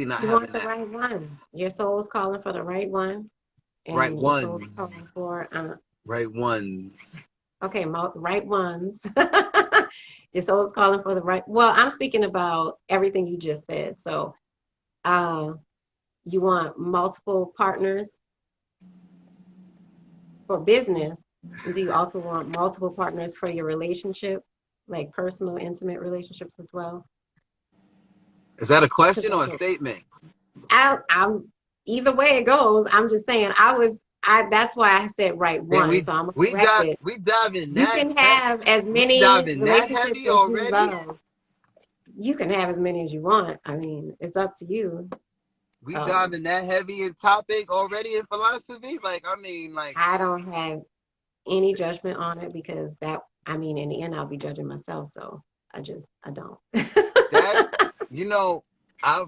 not You having want the that. right one. Your soul's calling for the right one, Right and your soul's ones. calling for Right ones. okay, right ones. Your soul's calling for the right. Well, I'm speaking about everything you just said. So, uh, you want multiple partners for business. Do you also want multiple partners for your relationship, like personal, intimate relationships as well? Is that a Because question or a statement? I'm either way it goes. I'm just saying that's why I said right Then one. So I'm gonna we correct dive it. we dive in You that can have as we many dive in that relationships heavy as you already. love. You can have as many as you want. I mean, it's up to you. We dive Um, in that heavy in topic already in philosophy. Like I mean, like I don't have any judgment on it because I mean, in the end, I'll be judging myself. So I don't. that. You know, I've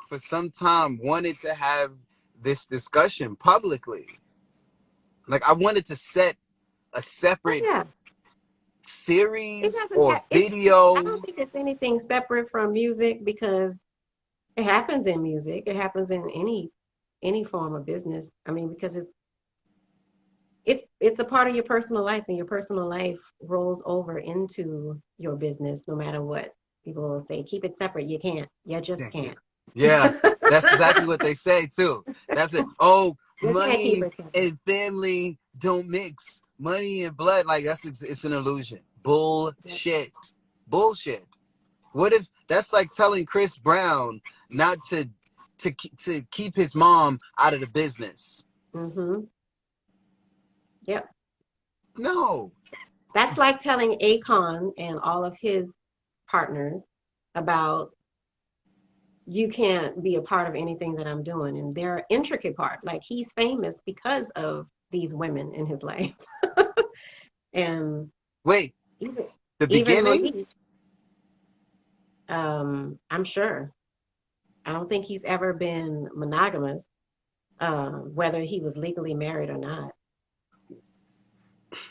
for some time wanted to have this discussion publicly. Like I wanted to set a Oh separate yeah, it series doesn't or have it. I video. don't think it's anything separate from music because it happens in music. It happens in any form of business. I mean, because it's a part of your personal life, and your personal life rolls over into your business, no matter what. People will say, keep it separate. You can't. You just Yeah, can't. yeah, that's exactly what they say too. That's it. Oh, You can't keep money it separate. and family don't mix. Money and blood, like it's an illusion. Bullshit. Bullshit. What if that's like telling Chris Brown not to keep his mom out of the business? Mm-hmm. Yep. No. That's like telling Akon and all of his partners about you can't be a part of anything that I'm doing. And they're an intricate part. Like he's famous because of these women in his life. And Wait, even the even beginning? Monique, I'm sure. I don't think he's ever been monogamous, whether he was legally married or not.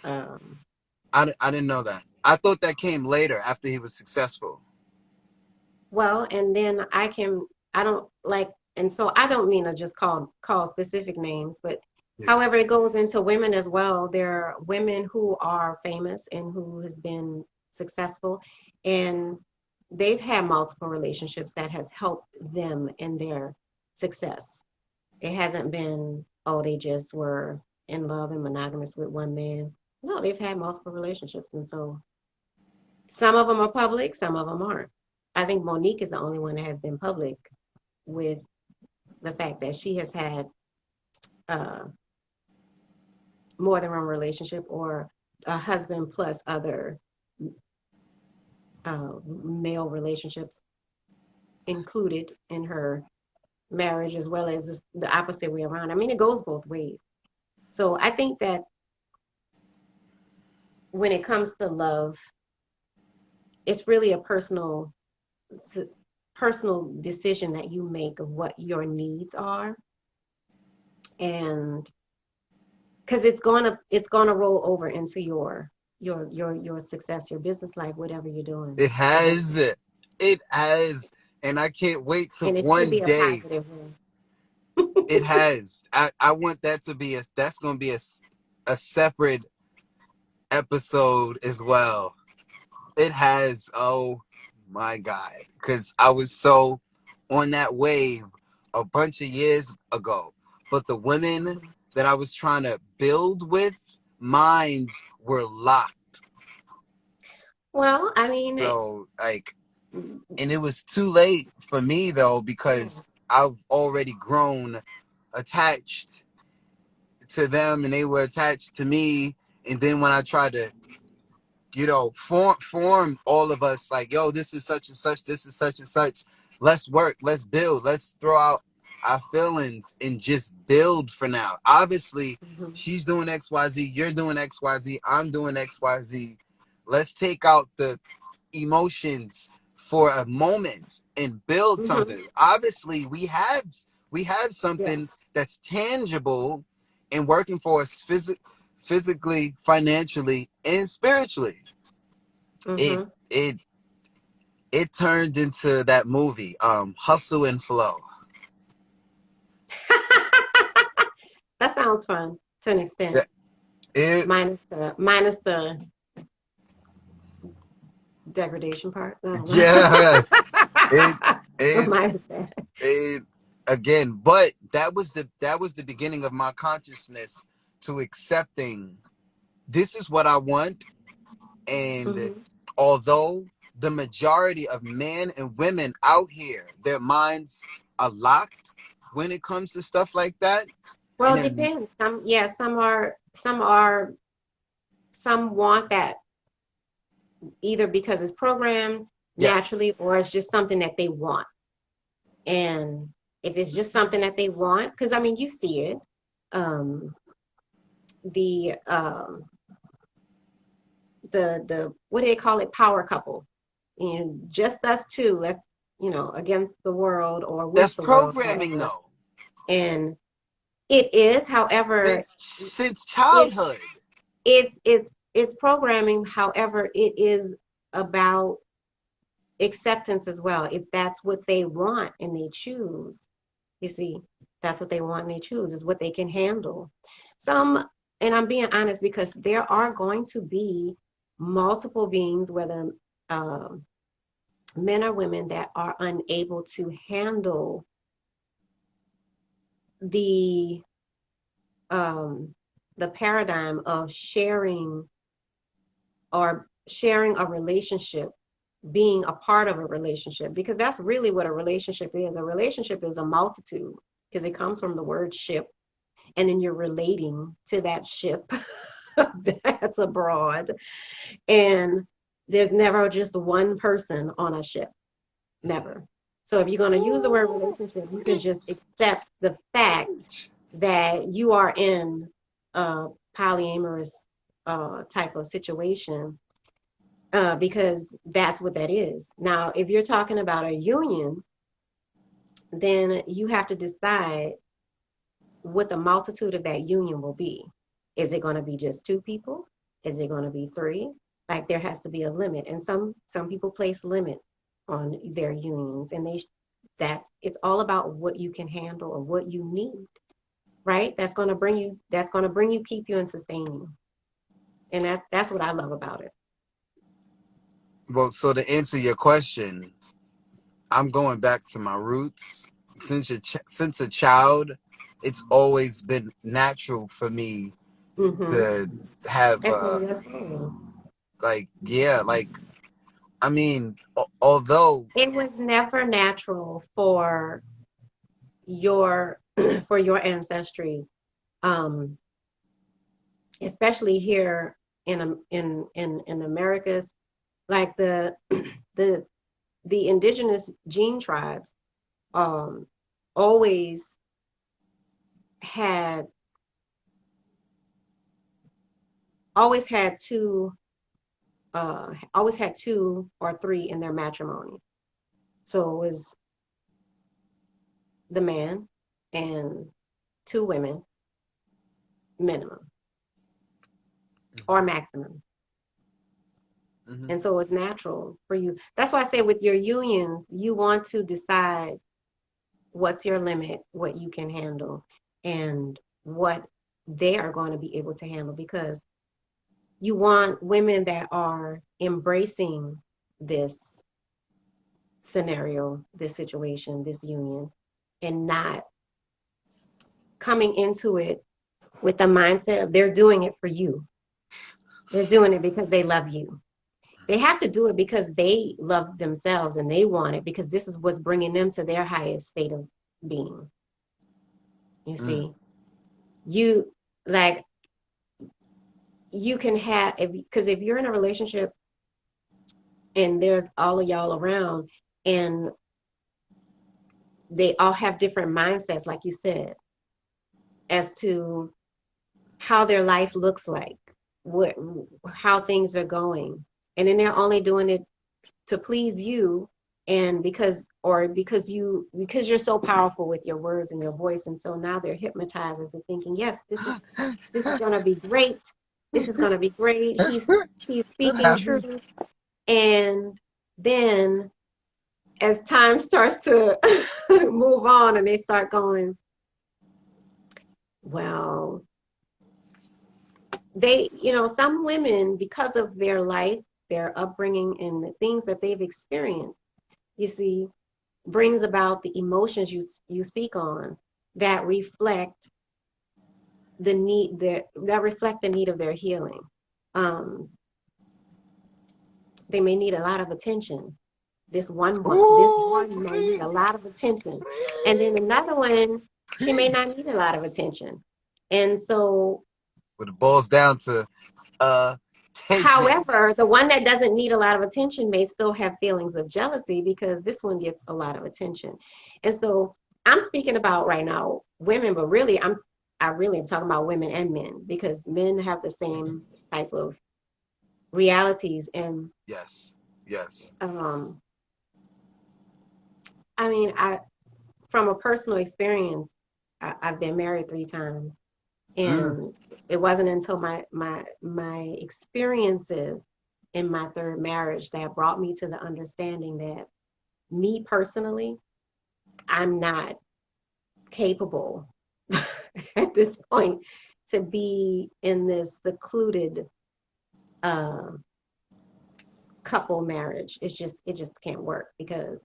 Um, I didn't know that. I thought that came later after he was successful. well, and then I don't like, and so I don't mean to just call specific names, but Yeah. however, it goes into women as well. There are women who are famous and who has been successful, and they've had multiple relationships that has helped them in their success. It hasn't been, oh, they just were in love and monogamous with one man. No, they've had multiple relationships. And so some of them are public, some of them aren't. I think Monique is the only one that has been public with the fact that she has had uh, more than one relationship or a husband plus other male relationships included in her marriage, as well as the opposite way around. I mean, it goes both ways. So I think that when it comes to love, it's really a personal decision that you make of what your needs are, and because it's gonna roll over into your success, your business life, whatever you're doing. It has. Eventually, It has. And I can't wait to and it should one be a day. positive one. It has. I want that to be that's going to be a separate episode as well. It has. Oh my God. Because I was so on that wave a bunch of years ago. But the women Mhm. that I was trying to build with, minds were locked. Well, I mean, So, like, and it was too late for me, though, yeah. because I've already grown attached to them and they were attached to me. And then when I tried to, form all of us like, yo, this is such and such, this is such and such. Let's work, let's build, let's throw out our feelings and just build for now. Obviously, Mhm. she's doing XYZ, you're doing XYZ, I'm doing XYZ. Let's take out the emotions for a moment and build Mhm. something. Obviously, we have Yeah. something that's tangible and working for us physically, financially, and spiritually. It Mhm. it it turned into that movie, Hustle and Flow. That sounds fun to an extent. That- It, Minus the degradation part. I don't yeah, it, know. it, Minus that. it, again, but that was the beginning of my consciousness to accepting this is what I want. And Hmm. although the majority of men and women out here, their minds are locked when it comes to stuff like that. Well, And it then, depends. Some want that either because it's programmed yes, naturally or it's just something that they want. And if it's just something that they want, because I mean, you see it, um, the um, the what do they call it? Power couple, and just us two. Let's against the world or with that's the world, programming whatever. though, And it is, however, since it childhood. it's programming. However, it is about acceptance as well. If that's what they want and they choose, you see, that's what they want and they choose is what they can handle. Some, and I'm being honest because there are going to be multiple beings, whether um, men or women, that are unable to handle the um, the paradigm of sharing a relationship, being a part of a relationship, because that's really what a relationship is. A relationship is a multitude because it comes from the word ship, and then you're relating to that ship that's abroad. And there's never just one person on a ship, never. So if you're going to use the word Ooh, relationship, you can just preach, accept the fact preach. that you are in a polyamorous type of situation, because that's what that is. Now, if you're talking about a union, then you have to decide what the multitude of that union will be. Is it going to be just two people? Is it going to be three? Like there has to be a limit, and some people place limit on their unions, and that's it's all about what you can handle or what you need, right? That's going to bring you, keep you, and sustain you, and that's what I love about it. Well, so to answer your question, I'm going back to my roots. Since a child, it's always been natural for me Hmm. to have That's in your soul. like, yeah, like, I mean, although It was never natural for your for your ancestry, um, especially here in Americas, like the the indigenous gene tribes, um, always had always had two or three in their matrimonies. So it was the man and two women minimum or maximum. mhm. And so it's natural for you. That's why I say with your unions, you want to decide what's your limit, what you can handle, and what they are going to be able to handle, because you want women that are embracing this scenario, this situation, this union, and not coming into it with the mindset of they're doing it for you. They're doing it because they love you. They have to do it because they love themselves and they want it because this is what's bringing them to their highest state of being. You Mm. see, you like you can have because if you're in a relationship and there's all of y'all around and they all have different mindsets, like you said, as to how their life looks like, what how things are going, and then they're only doing it to please you, and because you're so powerful with your words and your voice, and so now they're hypnotized into thinking, yes, this is going to be great. This is going to be great. He's What speaking happened? truth. And then as time starts to move on and they start going, well, some women, because of their life, their upbringing, and the things that they've experienced, you see, brings about the emotions you speak on that reflect the need of their healing. They may need a lot of attention. This one may need a lot of attention, and then another one, she may not need a lot of attention. And so, But it boils down to attention. however, the one that doesn't need a lot of attention may still have feelings of jealousy because this one gets a lot of attention. And so I'm speaking about right now women, but really I really am talking about women and men, because men have the same type of realities. And Yes. I mean, from a personal experience, I've been married 3 times, and it wasn't until my experiences in my third marriage that brought me to the understanding that me personally, I'm not capable at this point to be in this secluded couple marriage. It just can't work, because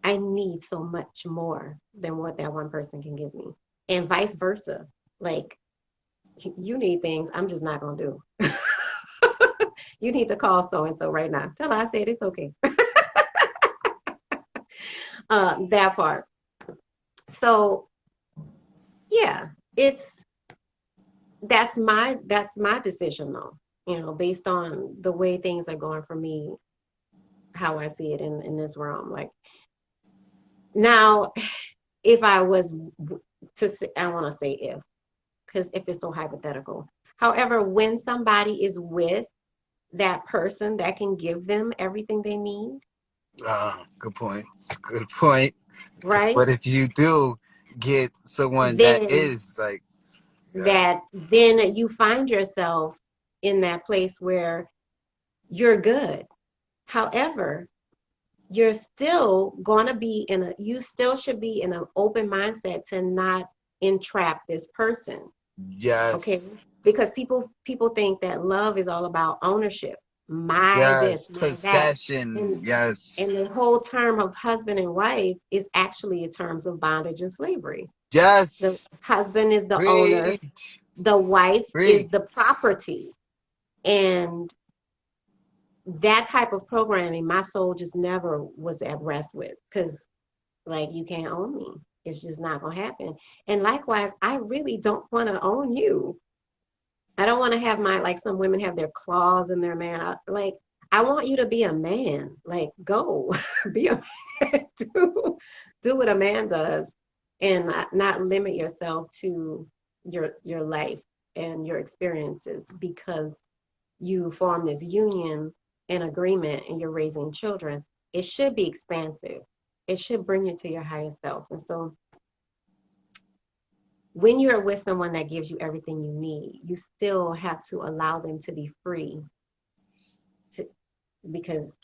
I need so much more than what that one person can give me, and vice versa. Like, you need things I'm just not gonna do. You need to call so and so right now. Tell her I said it's okay. That part. So yeah, that's my decision though. Based on the way things are going for me, how I see it in this realm. Like, now, if I was to say, I want to say if, because if it's so hypothetical. However, when somebody is with that person that can give them everything they need, Good point. Good point. right? But if you do get someone that Then is like, yeah, then you find yourself in that place where you're good. However, you're still going to be you still should be in an open mindset to not entrap this person. Okay? yes, Because people think that love is all about ownership, my this, yes, my that. possession, And yes, the whole term of husband and wife is actually a terms of bondage and slavery. The yes, husband is the owner, preach, the wife is preach. the property. And that type of programming, my soul just never was at rest with, because, like, you can't own me. It's just not going to happen. And likewise, I really don't want to own you. I don't want to have like some women have their claws in their man. I want you to be a man. Like, go be a man. Do what a man does, and not limit yourself to your life and your experiences because you form this union and agreement and you're raising children. It should be expansive. It should bring you to your highest self. And so when you're with someone that gives you everything you need, you still have to allow them to be free, to, because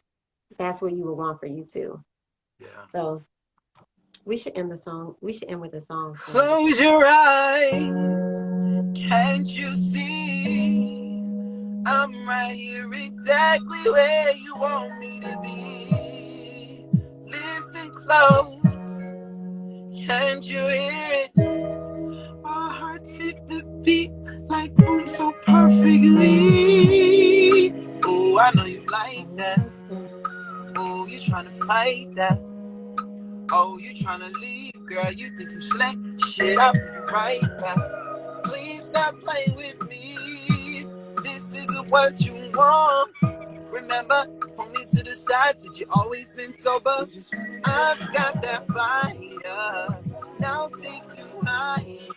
that's what you would want for you too. Yeah. So we should end with a song. Close your eyes. Can't you see? I'm right here exactly where you want me to be. Listen close. Can't you hear it? Our hearts hit the beat like boom so perfectly. Oh, I know you like that. Oh, you trying to fight that. Oh, you trying to leave, girl. You think you slick shit up, you right back. Please stop playing with me. This isn't what you want. Remember, pull me to the side. Said you always been sober. I've got that fire. Now take you higher.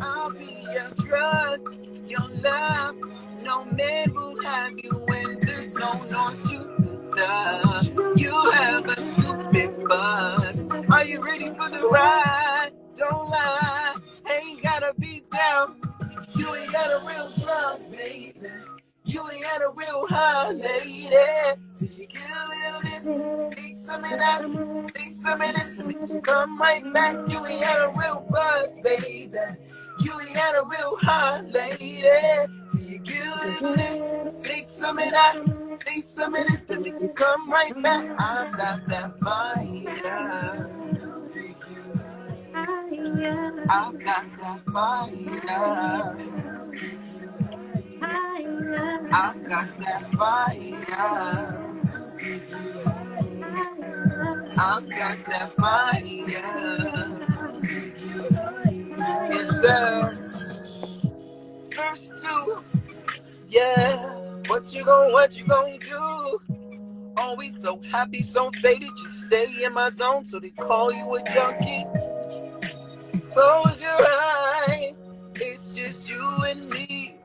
I'll be your drug, your love. No man would have you in the zone or Jupiter. You have a stupid buzz. Are you ready for the ride? Don't lie, ain't gotta be down. You ain't got a real drug, baby. You ain't had a real high, lady. Till you get a little this, take some of that, take some of this, and make you come right back. You ain't had a real buzz, baby. You ain't had a real high, lady. Till you get a little this, take some of that, take some of this, and make you come right back. I've got that fire. Take you higher. I've got that fire. I've got that fire. I've got that fire. Yes, sir. First two, yeah. What you gonna do? Always so happy, so faded. You stay in my zone, so they call you a junkie. Close your eyes. It's just you and me.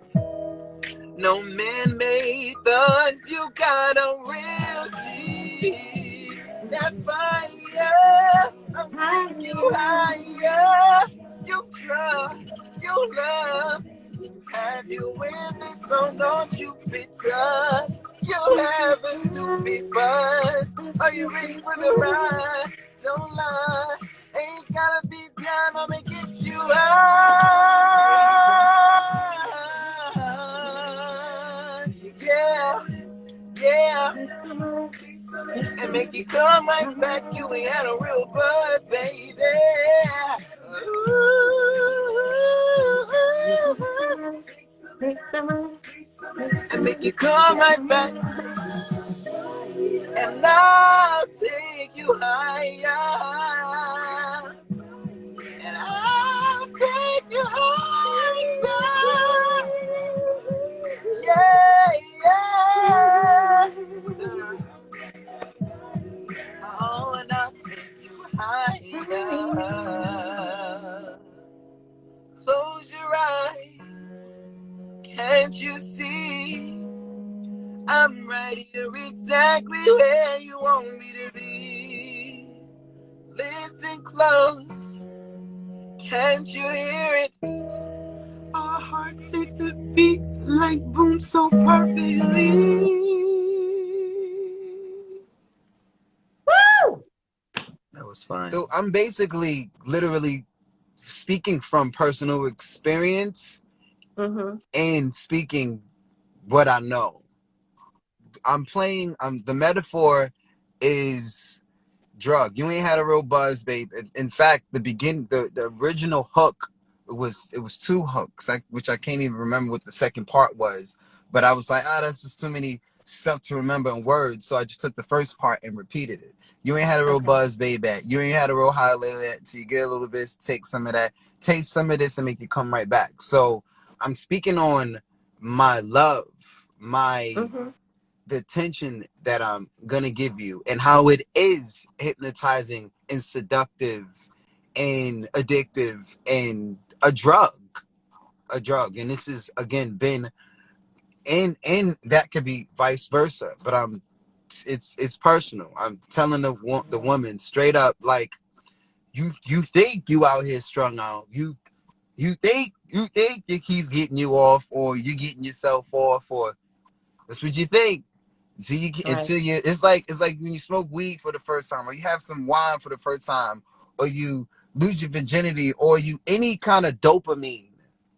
No man-made thugs. You got a real G. That fire. I'm taking you higher. You trust, you love. Have you in this song? Don't you bitter? You have a stupid buzz. Are you ready for the ride? Don't lie. Ain't gotta be down. I'ma get you high. Yeah, yeah. And make you come right back. You ain't had a real buzz, baby. And make you come right back. And I'll take you higher. And I'll take you higher. Yeah, yeah. Oh, and I'll take you higher. Close your eyes. Can't you see? I'm right here exactly where you want me to be. Listen close. Can't you hear it? Our hearts hit the beat like boom so perfectly. Woo! That was fine. So I'm basically literally speaking from personal experience and speaking what I know. I'm playing, the metaphor is drug. You ain't had a real buzz, babe. In fact, the original hook it was two hooks, which I can't even remember what the second part was. But I was like, that's just too many stuff to remember in words. So I just took the first part and repeated it. You ain't had a real buzz, baby. You ain't had a real high lately. So you get a little bit, take some of that, taste some of this, and make you come right back. So I'm speaking on my love, the attention that I'm gonna give you, and how it is hypnotizing and seductive and addictive and a drug. And this is again been and that could be vice versa, but it's personal. I'm telling the woman straight up, like, you think you out here strung out, you think that he's getting you off, or you getting yourself off, or that's what you think. Until you, it's like when you smoke weed for the first time, or you have some wine for the first time, or you lose your virginity, or you any kind of dopamine,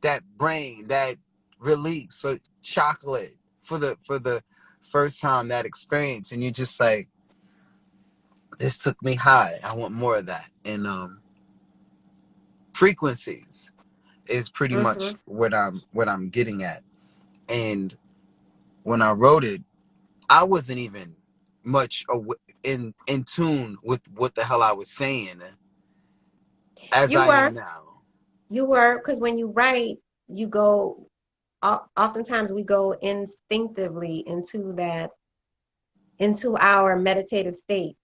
that brain, that release, so chocolate for the first time, that experience, and you're just like, this took me high. I want more of that. And frequencies is pretty much what I'm getting at. And when I wrote it, I wasn't even much in tune with what the hell I was saying as I am now. You were, because when you write, you go, oftentimes we go instinctively into our meditative state,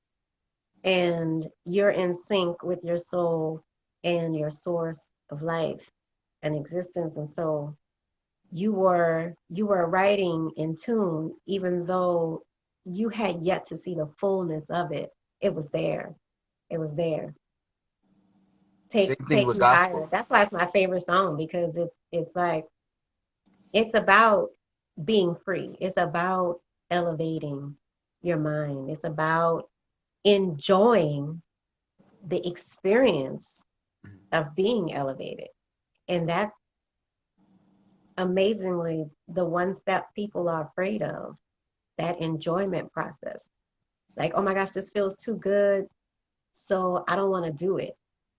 and you're in sync with your soul and your source of life and existence. And so you were writing in tune, even though you had yet to see the fullness of it. It was there. It was there. Same thing Take with me higher. gospel. That's why it's my favorite song, because it's like, it's about being free. It's about elevating your mind. It's about enjoying the experience of being elevated. And that's amazingly the one step people are afraid of, that enjoyment process. Like, oh my gosh, this feels too good, so I don't want to do it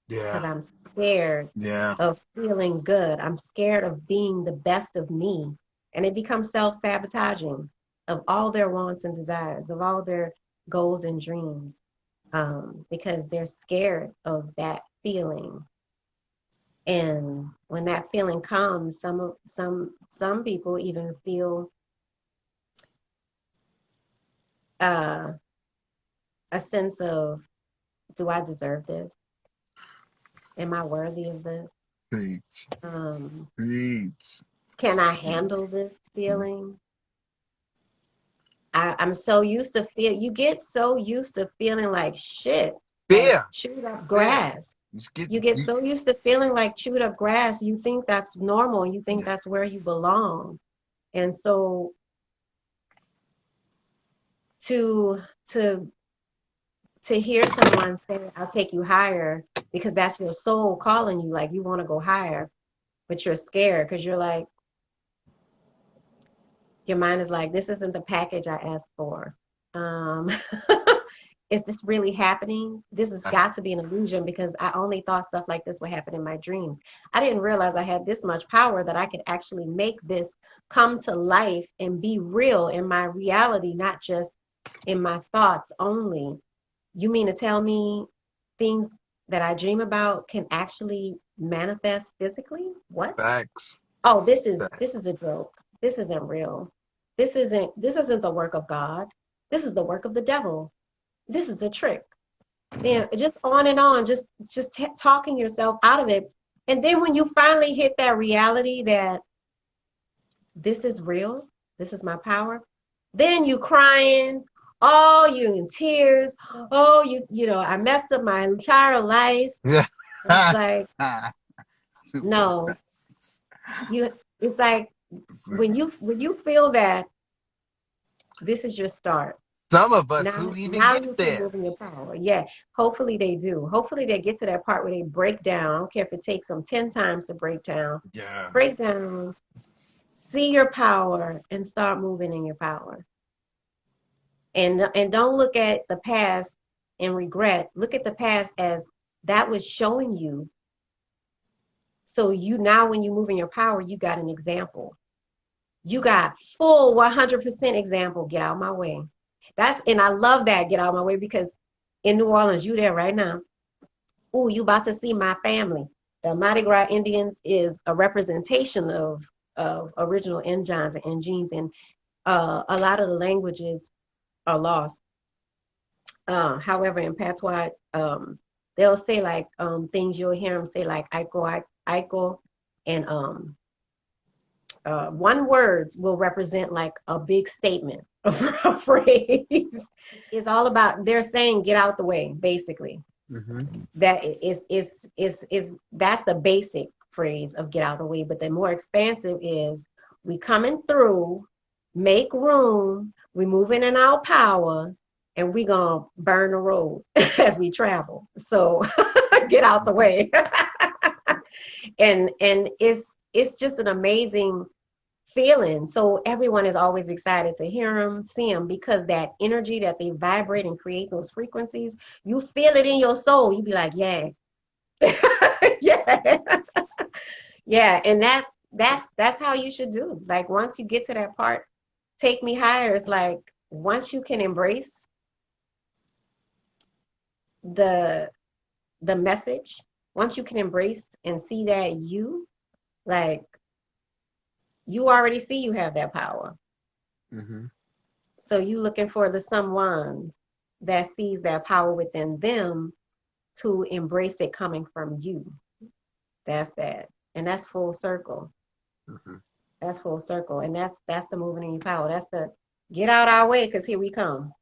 because Yeah. I'm scared Yeah. of feeling good. I'm scared of being the best of me. And it becomes self-sabotaging of all their wants and desires, of all their goals and dreams, because they're scared of that feeling. And when that feeling comes, some people even feel uh, a sense of, do I deserve this? Am I worthy of this? Preach. Um, Preach. can I Preach. handle this feeling? I'm so used to feel. You get so used to feeling like shit, like Fear. chewed up Fear. grass. You just get You get you, so used to feeling like chewed up grass. You think that's normal. You think yeah. that's where you belong. And so to to to hear someone say, "I'll take you higher," because that's your soul calling you, like you want to go higher, but you're scared because you're like, your mind is like, this isn't the package I asked for. Um, is this really happening? This has got to be an illusion because I only thought stuff like this would happen in my dreams. I didn't realize I had this much power that I could actually make this come to life and be real in my reality, not just in my thoughts only. You mean to tell me things that I dream about can actually manifest physically? What? Facts. Oh, this is Facts. this is a joke. This isn't real. This isn't the work of God. This is the work of the devil. This is a trick. And just on and on, just talking yourself out of it. And then when you finally hit that reality that this is real, this is my power, then you crying, oh, you in tears, oh, I messed up my entire life. Yeah. And it's like, Super no, facts. it's like when you feel that this is your start. Some of us Now, who even now get you can there. move in your power. Yeah, hopefully they do. Hopefully they get to that part where they break down. I don't care if it takes them 10 times to break down. Yeah. Break down, see your power, and start moving in your power. And don't look at the past and regret. Look at the past as that was showing you. So you now when you move in your power, you got an example. You got full 100% example. Get out of my way. And I love that. Get out of my way because in New Orleans, you there right now. Ooh, you about to see my family. The Mardi Gras Indians is a representation of original Injuns and Ingenes, and a lot of the languages are lost. However, in Patois, they'll say like things you'll hear them say like Aiko, Aiko, and one words will represent like a big statement of a phrase. It's all about they're saying get out the way, basically. Mm-hmm. That is that's the basic phrase of get out the way. But the more expansive is we coming through, make room, we moving in our power, and we gonna burn the road as we travel. So get out the way. And it's just an amazing feeling. So everyone is always excited to hear them, see them, because that energy that they vibrate and create those frequencies, you feel it in your soul. You be like, yeah, yeah, yeah. And that's how you should do. Like once you get to that part, take me higher. It's like once you can embrace the the message, once you can embrace and see that like you already see you have that power. Mm-hmm. So you looking for the someone that sees that power within them to embrace it coming from you. That's that. And that's full circle. Mm-hmm. That's full circle. And that's the moving in your power. That's the get out our way because here we come.